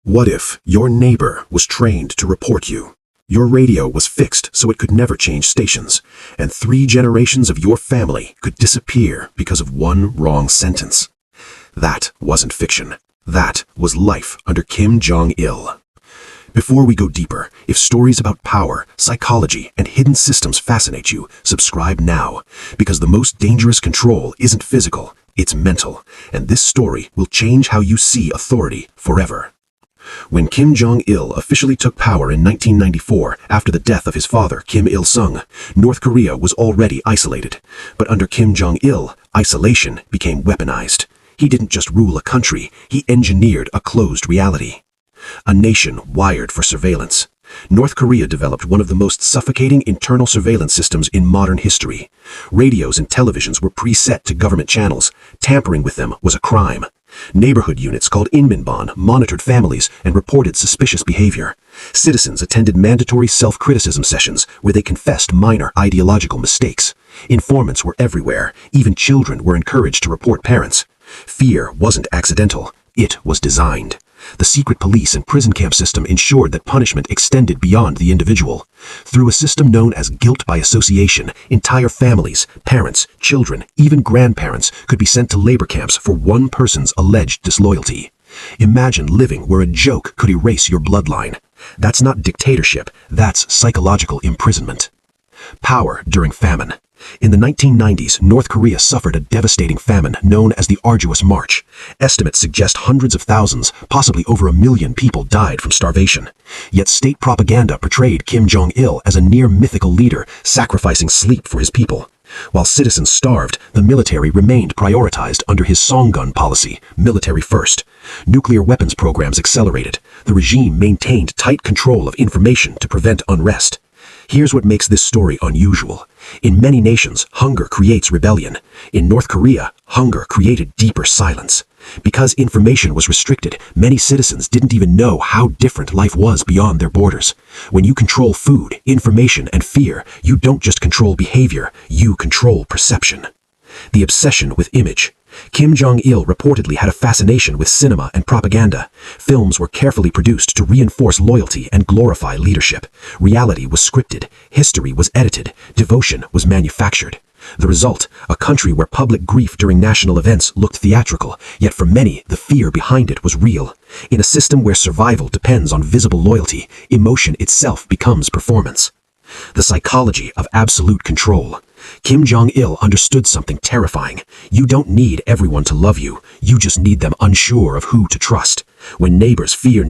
What if your neighbor was trained to report you? Your radio was fixed so it could never change stations, and 3 generations of your family could disappear because of one wrong sentence. That wasn't fiction. That was life under Kim Jong-il. Before we go deeper, if stories about power, psychology, and hidden systems fascinate you, subscribe now, because the most dangerous control isn't physical, it's mental, and this story will change how you see authority forever. When Kim Jong-il officially took power in 1994 after the death of his father, Kim Il-sung, North Korea was already isolated. But under Kim Jong-il, isolation became weaponized. He didn't just rule a country, he engineered a closed reality. A nation wired for surveillance. North Korea developed one of the most suffocating internal surveillance systems in modern history. Radios and televisions were preset to government channels. Tampering with them was a crime. Neighborhood units called Inminban monitored families and reported suspicious behavior. Citizens attended mandatory self-criticism sessions where they confessed minor ideological mistakes. Informants were everywhere. Even children were encouraged to report parents. Fear wasn't accidental. It was designed. The secret police and prison camp system ensured that punishment extended beyond the individual. Through a system known as guilt by association, entire families, parents, children, even grandparents could be sent to labor camps for one person's alleged disloyalty. Imagine living where a joke could erase your bloodline. That's not dictatorship, that's psychological imprisonment. Power during famine. In the 1990s, North Korea suffered a devastating famine known as the Arduous March. Estimates suggest hundreds of thousands, possibly over 1 million people died from starvation. Yet state propaganda portrayed Kim Jong-il as a near-mythical leader, sacrificing sleep for his people. While citizens starved, the military remained prioritized under his Songgun policy, military first. Nuclear weapons programs accelerated. The regime maintained tight control of information to prevent unrest. Here's what makes this story unusual. In many nations, hunger creates rebellion. In North Korea, hunger created deeper silence. Because information was restricted, many citizens didn't even know how different life was beyond their borders. When you control food, information, and fear, you don't just control behavior, you control perception. The obsession with image. Kim Jong-il reportedly had a fascination with cinema and propaganda. Films were carefully produced to reinforce loyalty and glorify leadership. Reality was scripted, history was edited, devotion was manufactured. The result, a country where public grief during national events looked theatrical, yet for many, the fear behind it was real. In a system where survival depends on visible loyalty, emotion itself becomes performance. The psychology of absolute control. Kim Jong-il understood something terrifying. You don't need everyone to love you. You just need them unsure of who to trust. When neighbors fear